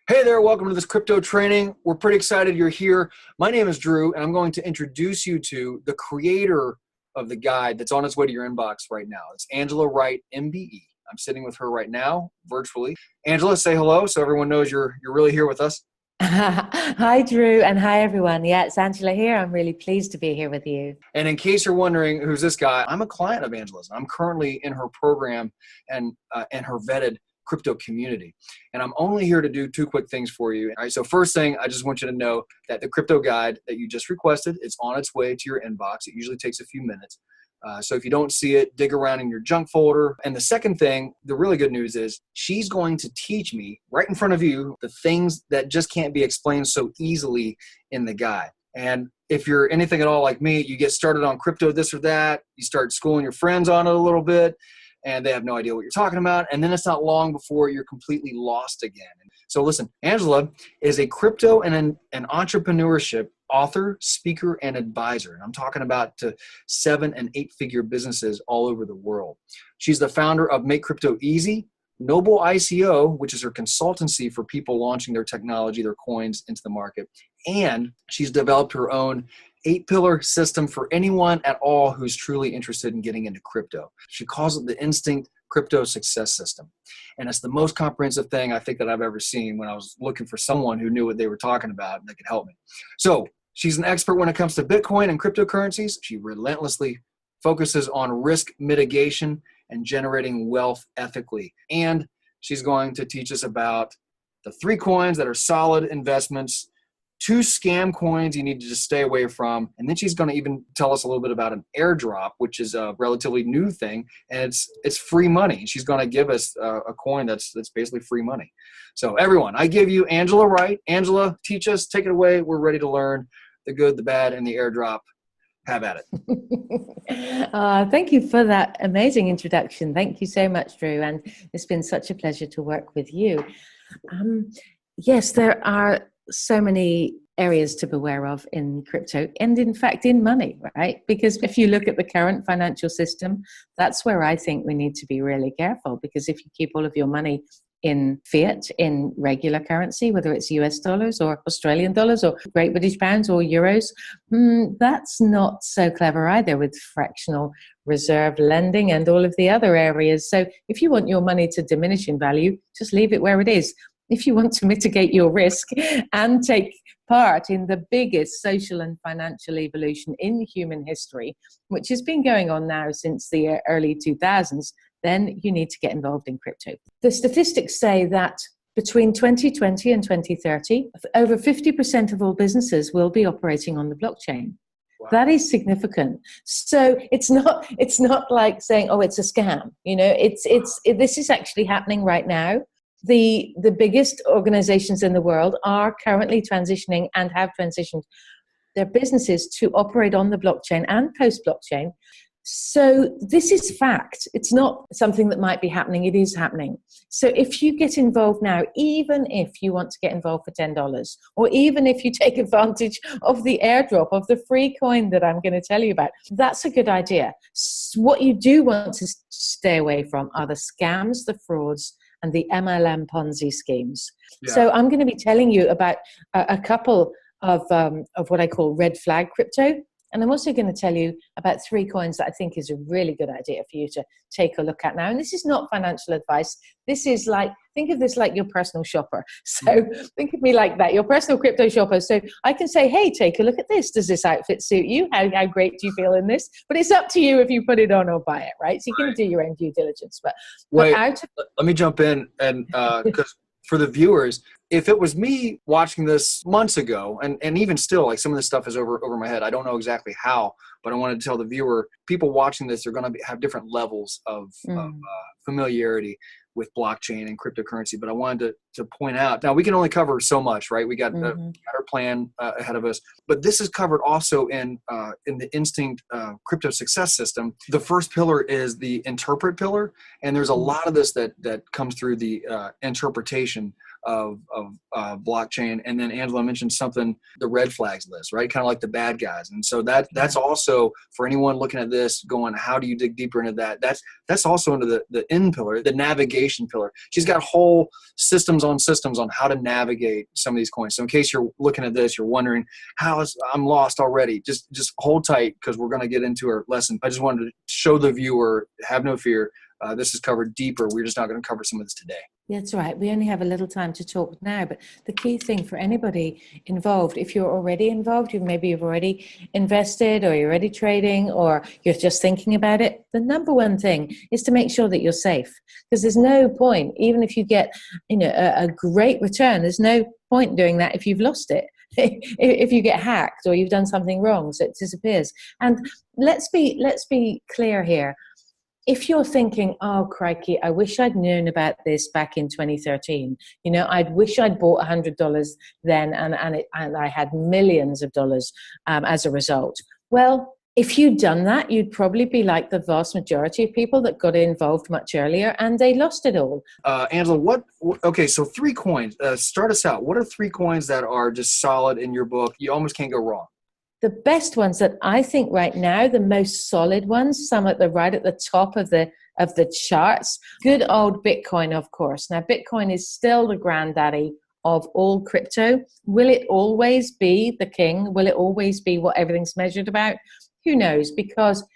Hey there, welcome to this crypto training. We're pretty excited you're here. My name is Drew, and I'm going to introduce you to the creator of the guide that's on its way to your inbox right now. It's Angela Wright, MBE. I'm sitting with her right now, virtually. Angela, say hello so everyone knows you're really here with us. Hi, Drew, and hi, everyone. Yeah, it's Angela here. I'm really pleased to be here with you. And in case you're wondering who's this guy, I'm a client of Angela's. I'm currently in her program and her vetted crypto community. And I'm only here to do two quick things for you. All right, so first thing, I just want you to know that the crypto guide that you just requested, it's on its way to your inbox. It usually takes a few minutes. So if you don't see it, dig around in your junk folder. And the second thing, the really good news is she's going to teach me right in front of you the things that just can't be explained so easily in the guide. And if you're anything at all like me, you get started on crypto, this or that, you start schooling your friends on it a little bit, and they have no idea what you're talking about. And then it's not long before you're completely lost again. So listen, Angela is a crypto and an entrepreneurship author, speaker, and advisor. And I'm talking about to 7- and 8-figure businesses all over the world. She's the founder of Make Crypto Easy, Noble ICO, which is her consultancy for people launching their technology, their coins into the market. And she's developed her own 8-pillar system for anyone at all who's truly interested in getting into crypto. She calls it the Instinct Crypto Success System. And it's the most comprehensive thing I think that I've ever seen when I was looking for someone who knew what they were talking about and that could help me. So she's an expert when it comes to Bitcoin and cryptocurrencies. She relentlessly focuses on risk mitigation and generating wealth ethically. And she's going to teach us about the 3 coins that are solid investments, 2 scam coins you need to just stay away from. And then she's going to even tell us a little bit about an airdrop, which is a relatively new thing. And it's free money. She's going to give us a coin that's basically free money. So everyone, I give you Angela Wright. Angela, teach us, take it away. We're ready to learn the good, the bad, and the airdrop. Have at it. Thank you for that amazing introduction. Thank you so much, Drew. And it's been such a pleasure to work with you. Yes, there are so many areas to beware of in crypto and in fact in money, right? Because if you look at the current financial system, that's where I think we need to be really careful, because if you keep all of your money in fiat, in regular currency, whether it's US dollars or Australian dollars or Great British pounds or euros, that's not so clever either with fractional reserve lending and all of the other areas. So if you want your money to diminish in value, just leave it where it is. If you want to mitigate your risk and take part in the biggest social and financial evolution in human history, which has been going on now since the early 2000s, then you need to get involved in crypto. The statistics say that between 2020 and 2030, over 50% of all businesses will be operating on the blockchain. Wow. That is significant. So it's not like saying, oh, it's a scam. You know, this is actually happening right now. The biggest organizations in the world are currently transitioning and have transitioned their businesses to operate on the blockchain and post-blockchain. So this is fact. It's not something that might be happening. It is happening. So if you get involved now, even if you want to get involved for $10, or even if you take advantage of the airdrop, of the free coin that I'm going to tell you about, that's a good idea. What you do want to stay away from are the scams, the frauds, and the MLM Ponzi schemes. Yeah. So I'm going to be telling you about a couple of what I call red flag crypto. And I'm also going to tell you about 3 coins that I think is a really good idea for you to take a look at now. And this is not financial advice. This is like, think of this like your personal shopper. So think of me like that, your personal crypto shopper. So I can say, hey, take a look at this. Does this outfit suit you? How great do you feel in this? But it's up to you if you put it on or buy it, right? So you can do your own due diligence. But wait, let me jump in, and because for the viewers, if it was me watching this months ago, and even still, like some of this stuff is over my head. I don't know exactly how, but I wanted to tell the viewer, people watching this are going to have different levels of familiarity with blockchain and cryptocurrency. But I wanted to point out, now we can only cover so much, right? We got our plan ahead of us, but this is covered also in the Instinct Crypto Success System. The first pillar is the interpret pillar, and there's a lot of this that comes through the interpretation blockchain. And then Angela mentioned something, the red flags list, right? Kind of like the bad guys. And so that's also for anyone looking at this going, how do you dig deeper into that? That's also into the N pillar, the navigation pillar. She's got whole systems on how to navigate some of these coins. So in case you're looking at this, you're wondering, I'm lost already. Just hold tight, because we're going to get into our lesson. I just wanted to show the viewer, have no fear. This is covered deeper. We're just not going to cover some of this today. That's right. We only have a little time to talk now, but the key thing for anybody involved, if you're already involved, maybe you've already invested, or you're already trading, or you're just thinking about it, the number one thing is to make sure that you're safe. Because there's no point, even if you get a great return, there's no point doing that if you've lost it. If you get hacked or you've done something wrong, so it disappears. And let's be clear here. If you're thinking, oh, crikey, I wish I'd known about this back in 2013. I wish I'd bought $100 then, and I had millions of dollars as a result. Well, if you'd done that, you'd probably be like the vast majority of people that got involved much earlier, and they lost it all. Angela, so 3 coins. Start us out. What are 3 coins that are just solid in your book? You almost can't go wrong. The best ones that I think right now, the most solid ones, some right at the top of the charts, good old Bitcoin, of course. Now, Bitcoin is still the granddaddy of all crypto. Will it always be the king? Will it always be what everything's measured about? Who knows? Because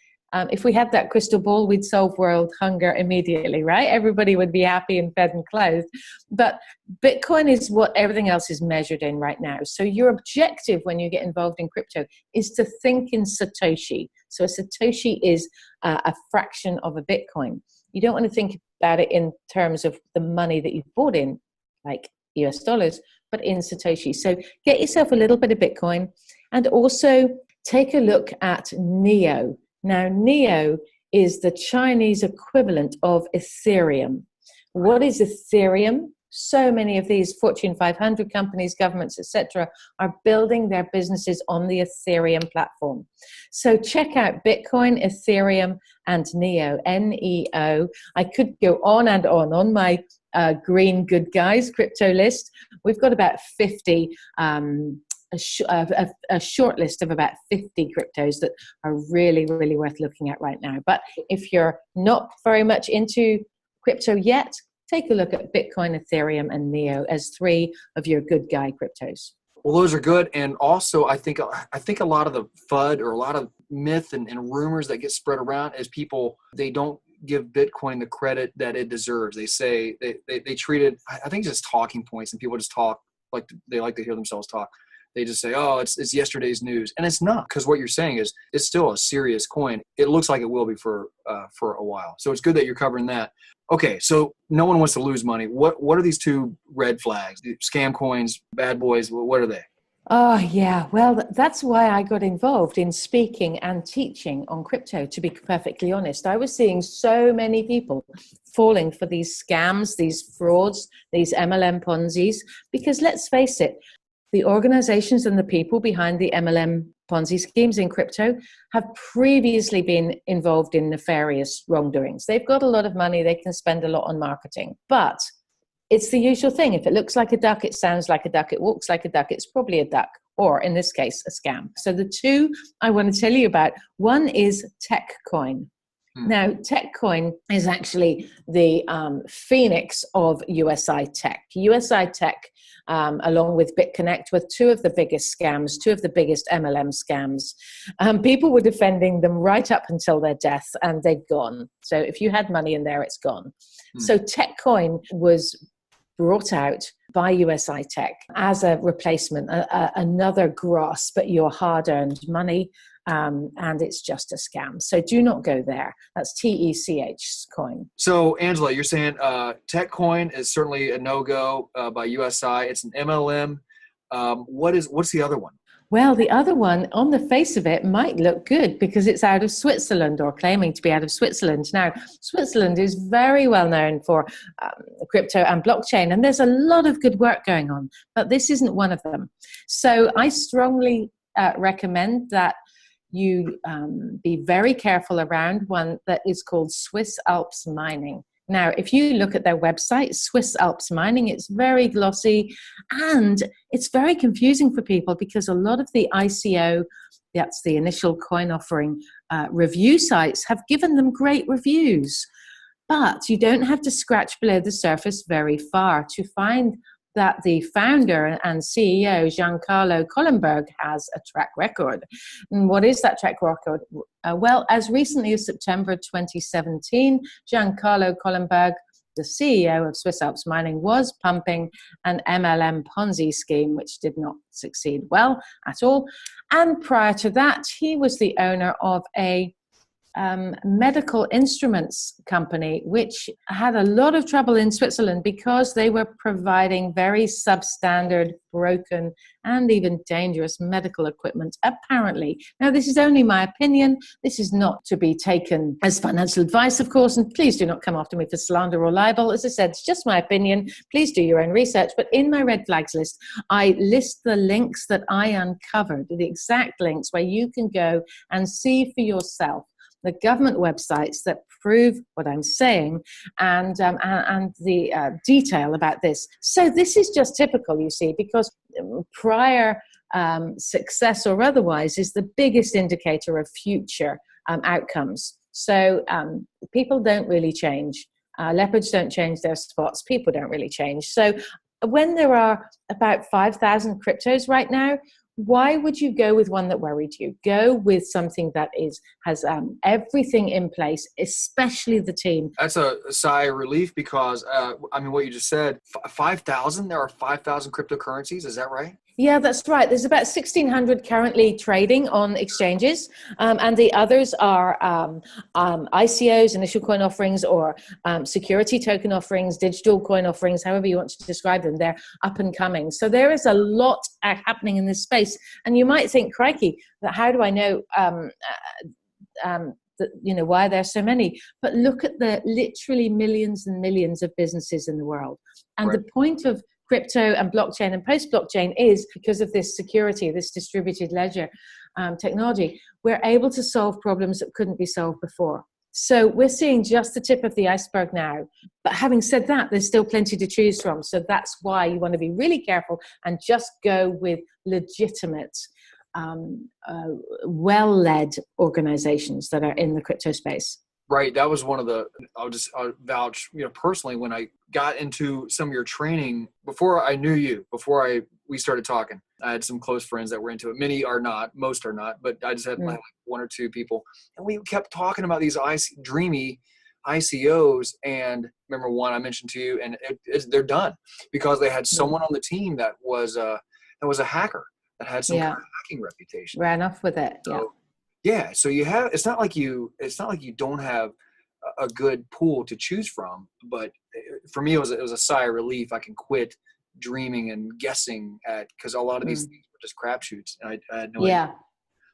if we had that crystal ball, we'd solve world hunger immediately, right? Everybody would be happy and fed and clothed. But Bitcoin is what everything else is measured in right now. So your objective when you get involved in crypto is to think in Satoshi. So a Satoshi is a fraction of a Bitcoin. You don't want to think about it in terms of the money that you've bought in, like US dollars, but in Satoshi. So get yourself a little bit of Bitcoin, and also take a look at NEO. Now, NEO is the Chinese equivalent of Ethereum. What is Ethereum? So many of these Fortune 500 companies, governments, etc., are building their businesses on the Ethereum platform. So check out Bitcoin, Ethereum, and NEO, N-E-O. I could go on and on my green good guys crypto list. We've got about 50 a short list of about 50 cryptos that are really, really worth looking at right now. But if you're not very much into crypto yet, take a look at Bitcoin, Ethereum, and NEO as 3 of your good guy cryptos. Well, those are good. And also, I think a lot of the FUD, or a lot of myth and rumors that get spread around, is people, they don't give Bitcoin the credit that it deserves. They say they treat it, I think, just talking points, and people just talk like they like to hear themselves talk. They just say, oh, it's yesterday's news. And it's not, because what you're saying is it's still a serious coin. It looks like it will be for a while. So it's good that you're covering that. Okay, so no one wants to lose money. What are these 2 red flags? Scam coins, bad boys, what are they? Oh, yeah. Well, that's why I got involved in speaking and teaching on crypto, to be perfectly honest. I was seeing so many people falling for these scams, these frauds, these MLM Ponzi's, because let's face it, the organizations and the people behind the MLM Ponzi schemes in crypto have previously been involved in nefarious wrongdoings. They've got a lot of money. They can spend a lot on marketing. But it's the usual thing. If it looks like a duck, it sounds like a duck, it walks like a duck, it's probably a duck, or in this case, a scam. So the 2 I want to tell you about, one is TechCoin. Now, TechCoin is actually the phoenix of USI Tech. USI Tech, along with BitConnect, were 2 of the biggest scams, 2 of the biggest MLM scams. People were defending them right up until their death, and they've gone. So if you had money in there, it's gone. So TechCoin was brought out by USI Tech as a replacement, another grasp at your hard-earned money. And it's just a scam. So do not go there. That's TECH coin. So Angela, you're saying TechCoin is certainly a no-go by USI. It's an MLM. What's the other one? Well, the other one, on the face of it, might look good because it's out of Switzerland, or claiming to be out of Switzerland. Now, Switzerland is very well known for crypto and blockchain, and there's a lot of good work going on, but this isn't one of them. So I strongly recommend that you be very careful around one that is called Swiss Alps Mining. Now, if you look at their website, Swiss Alps Mining, it's very glossy and it's very confusing for people because a lot of the ICO, that's the initial coin offering review sites, have given them great reviews. But you don't have to scratch below the surface very far to find that the founder and CEO, Giancarlo Collenberg, has a track record. And what is that track record? Well, as recently as September 2017, Giancarlo Collenberg, the CEO of Swiss Alps Mining, was pumping an MLM Ponzi scheme, which did not succeed well at all. And prior to that, he was the owner of a medical instruments company, which had a lot of trouble in Switzerland because they were providing very substandard, broken, and even dangerous medical equipment, apparently. Now, this is only my opinion. This is not to be taken as financial advice, of course, and please do not come after me for slander or libel. As I said, it's just my opinion. Please do your own research. But in my red flags list, I list the links that I uncovered, the exact links where you can go and see for yourself the government websites that prove what I'm saying, and the detail about this. So this is just typical, you see, because prior success or otherwise is the biggest indicator of future outcomes. So people don't really change. Leopards don't change their spots. People don't really change. So when there are about 5,000 cryptos right now, why would you go with one that worried you? Go with something that has everything in place, especially the team. That's a sigh of relief because, I mean, what you just said, 5,000, there are 5,000 cryptocurrencies. Is that right? Yeah, that's right. There's about 1,600 currently trading on exchanges, and the others are ICOs, initial coin offerings, or security token offerings, digital coin offerings, however you want to describe them. They're up and coming. So there is a lot happening in this space. And you might think, crikey, that how do I know why there's so many? But look at the literally millions and millions of businesses in the world. And right. The point of crypto and blockchain and post-blockchain is because of this security, this distributed ledger technology, we're able to solve problems that couldn't be solved before. So we're seeing just the tip of the iceberg now. But having said that, there's still plenty to choose from. So that's why you want to be really careful and just go with legitimate, well-led organizations that are in the crypto space. Right. That was one of the, I'll vouch, personally, when I got into some of your training, before I knew you, we started talking, I had some close friends that were into it. Many are not, most are not, but I just had like one or two people. And we kept talking about these dreamy ICOs. And remember one I mentioned to you, and they're done because they had someone on the team that was a hacker that had some kind of hacking reputation. Ran off with it. So, yeah. So you have, it's not like you don't have a good pool to choose from, but for me, it was a sigh of relief. I can quit dreaming and guessing because a lot of these things were just crapshoots. And I had no idea.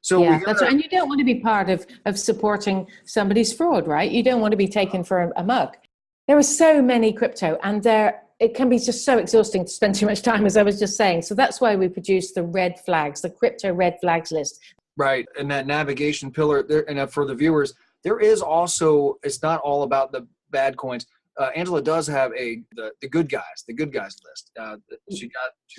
So that's right. And you don't want to be part of supporting somebody's fraud, right? You don't want to be taken for a mug. There are so many crypto, and it can be just so exhausting to spend too much time, as I was just saying. So that's why we produce the red flags, the crypto red flags list. Right. And that navigation pillar there, and for the viewers, there is also, it's not all about the bad coins. Angela does have the good guys list. She's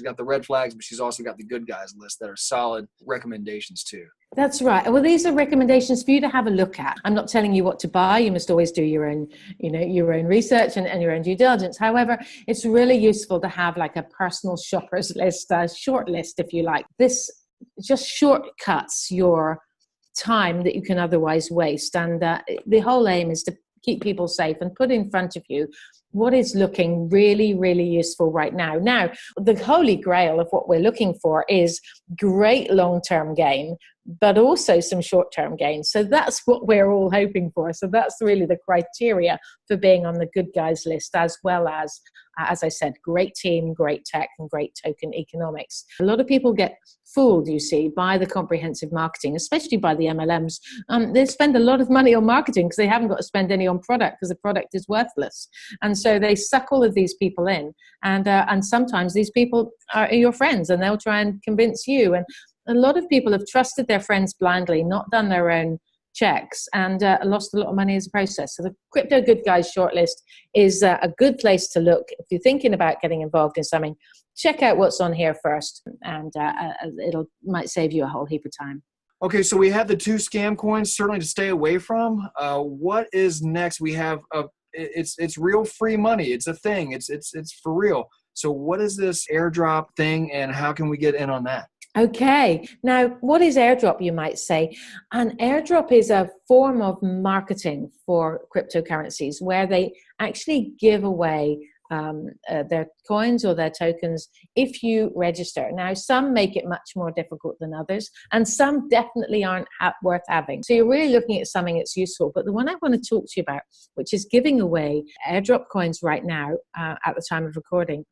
got the red flags, but she's also got the good guys list that are solid recommendations too. That's right. Well, these are recommendations for you to have a look at. I'm not telling you what to buy. You must always do your own research and your own due diligence. However, it's really useful to have like a personal shopper's list, a short list, if you like. This just shortcuts your time that you can otherwise waste. And the whole aim is to keep people safe and put in front of you what is looking really, really useful right now. Now, the holy grail of what we're looking for is great long-term gain, but also some short-term gain. So that's what we're all hoping for. So that's really the criteria for being on the good guys list, as well as I said, great team, great tech, and great token economics. A lot of people get fooled, you see, by the comprehensive marketing, especially by the MLMs. They spend a lot of money on marketing because they haven't got to spend any on product because the product is worthless. And so they suck all of these people in. And sometimes these people are your friends and they'll try and convince you. And a lot of people have trusted their friends blindly, not done their own checks and lost a lot of money as a process. So the Crypto Good Guys shortlist is a good place to look. If you're thinking about getting involved in something, check out what's on here first, and might save you a whole heap of time. Okay, so we have the 2 scam coins certainly to stay away from. What is next? We have it's real free money. It's a thing. It's for real. So what is this airdrop thing, and how can we get in on that? Okay, now what is airdrop, you might say? An airdrop is a form of marketing for cryptocurrencies where they actually give away their coins or their tokens if you register. Now, some make it much more difficult than others, and some definitely aren't worth having. So you're really looking at something that's useful. But the one I want to talk to you about, which is giving away airdrop coins right now at the time of recording,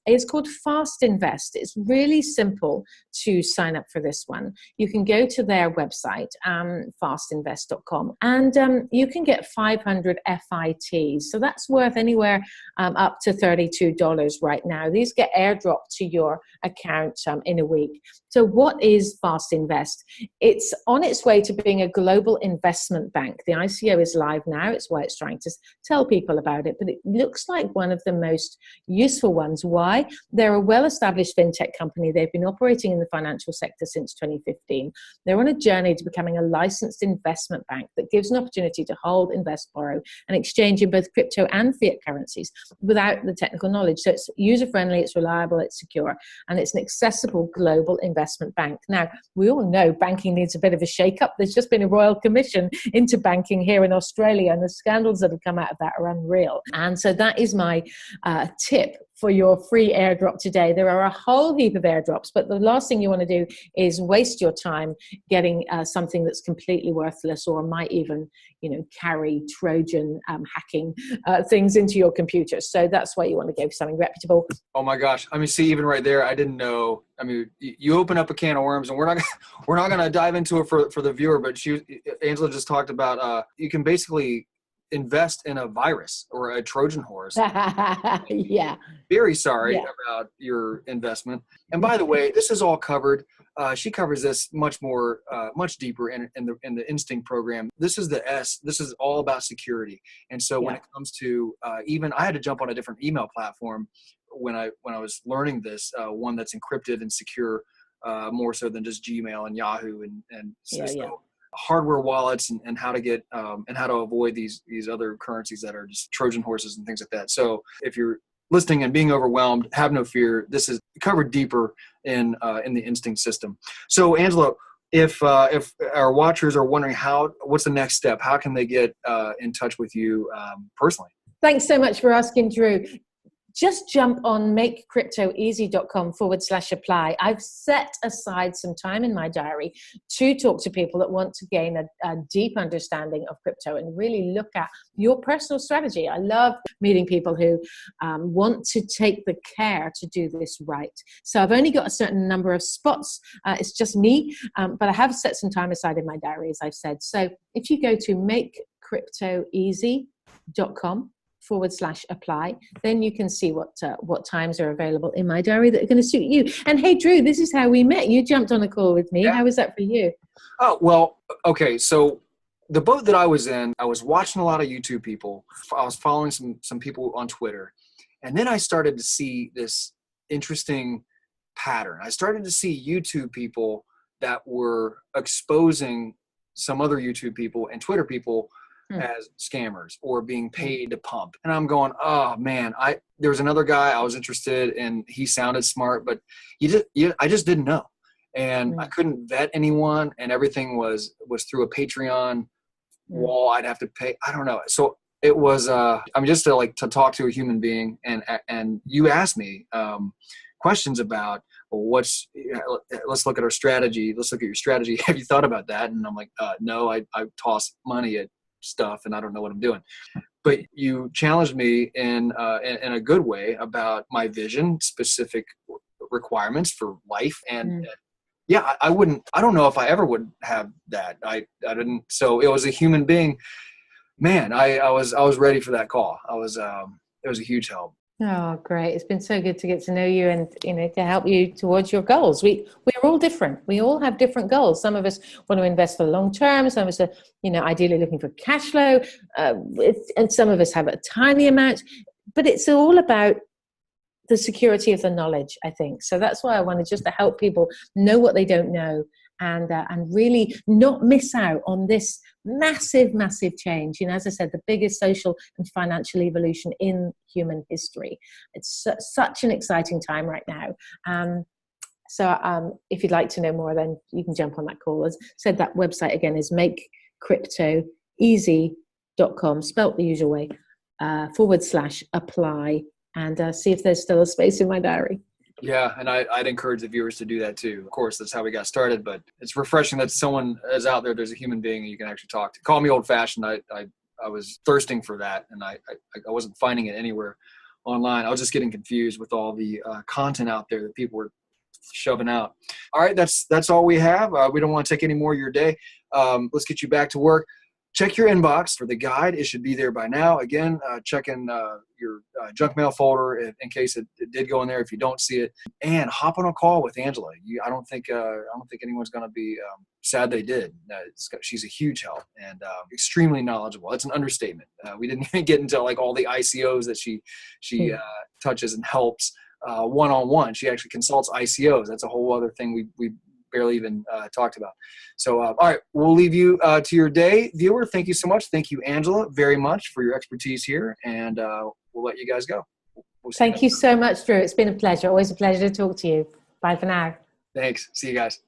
is called Fast Invest. It's really simple to sign up for this one. You can go to their website, fastinvest.com, and you can get 500 FITs. So that's worth anywhere up to $32 right now. These get airdropped to your account in a week. So what is Fast Invest? It's on its way to being a global investment bank. The ICO is live now. It's why it's trying to tell people about it, but it looks like one of the most useful ones. Why? They're a well-established fintech company. They've been operating in the financial sector since 2015. They're on a journey to becoming a licensed investment bank that gives an opportunity to hold, invest, borrow, and exchange in both crypto and fiat currencies without the technical knowledge. So it's user-friendly, it's reliable, it's secure, and it's an accessible global investment bank. Now, we all know banking needs a bit of a shake-up. There's just been a royal commission into banking here in Australia, and the scandals that have come out of that are unreal. And so that is my tip for your free airdrop today. There are a whole heap of airdrops, but the last thing you want to do is waste your time getting something that's completely worthless or might even, carry Trojan hacking things into your computer. So that's why you want to go for something reputable. Oh my gosh! I mean, see, even right there, I didn't know. I mean, you open up a can of worms, and we're not going to dive into it for the viewer. But Angela just talked about you can basically invest in a virus or a Trojan horse. Yeah. Very sorry about your investment. And by the way, this is all covered. She covers this much more, much deeper in the Instinct program. This is the S. This is all about security. And so when it comes to even, I had to jump on a different email platform when I was learning this, one that's encrypted and secure, more so than just Gmail and Yahoo and so hardware wallets and how to get and how to avoid these other currencies that are just Trojan horses and things like that. So if you're listening and being overwhelmed, have no fear. This is covered deeper in the Instinct system. So Angela, if our watchers are wondering what's the next step, how can they get in touch with you personally? Thanks so much for asking, Drew. Just jump on makecryptoeasy.com/apply. I've set aside some time in my diary to talk to people that want to gain a deep understanding of crypto and really look at your personal strategy. I love meeting people who want to take the care to do this right. So I've only got a certain number of spots. It's just me, but I have set some time aside in my diary, as I've said. So if you go to makecryptoeasy.com/apply, then you can see what times are available in my diary that are going to suit you. And hey, Drew, this is how we met. You jumped on a call with me. Yeah. How was that for you? Oh, well, okay. So the boat that I was in, I was watching a lot of YouTube people. I was following some people on Twitter. And then I started to see this interesting pattern. I started to see YouTube people that were exposing some other YouTube people and Twitter people as scammers or being paid to pump. And I'm going, oh man, there was another guy I was interested in. He sounded smart, but I just didn't know. And I couldn't vet anyone, and everything was through a Patreon wall. I'd have to pay. I don't know. So it was, I'm just to talk to a human being. And you asked me questions about, well, let's look at our strategy. Let's look at your strategy. Have you thought about that? And I'm like, no, I toss money at stuff and I don't know what I'm doing. But you challenged me in a good way about my vision, specific requirements for life. And I don't know if I ever would have that. I didn't. So it was a human being, man, I was ready for that call. It was a huge help. Oh, great. It's been so good to get to know you and, to help you towards your goals. We're all different. We all have different goals. Some of us want to invest for the long term. Some of us are, ideally looking for cash flow. And some of us have a tiny amount, but it's all about the security of the knowledge, I think. So that's why I wanted just to help people know what they don't know, and really not miss out on this massive, massive change. As I said, the biggest social and financial evolution in human history. It's such an exciting time right now. So if you'd like to know more, then you can jump on that call. As I said, that website again is makecryptoeasy.com, spelt the usual way, /apply, and see if there's still a space in my diary. Yeah, and I'd encourage the viewers to do that too. Of course, that's how we got started, but it's refreshing that someone is out there. There's a human being you can actually talk to. Call me old-fashioned. I was thirsting for that, and I wasn't finding it anywhere online. I was just getting confused with all the content out there that people were shoving out. All right, that's all we have. We don't want to take any more of your day. Let's get you back to work. Check your inbox for the guide. It should be there by now. Again, check in your junk mail folder in case it did go in there if you don't see it. And hop on a call with Angela. I don't think anyone's going to be sad they did. She's a huge help and extremely knowledgeable. That's an understatement. We didn't even get into like all the ICOs that she touches and helps one-on-one. She actually consults ICOs. That's a whole other thing we barely even talked about. So, all right, we'll leave you to your day, viewer. Thank you so much. Thank you, Angela, very much for your expertise here, and we'll let you guys go. Thank you so much, Drew. It's been a pleasure. Always a pleasure to talk to you. Bye for now. Thanks. See you guys.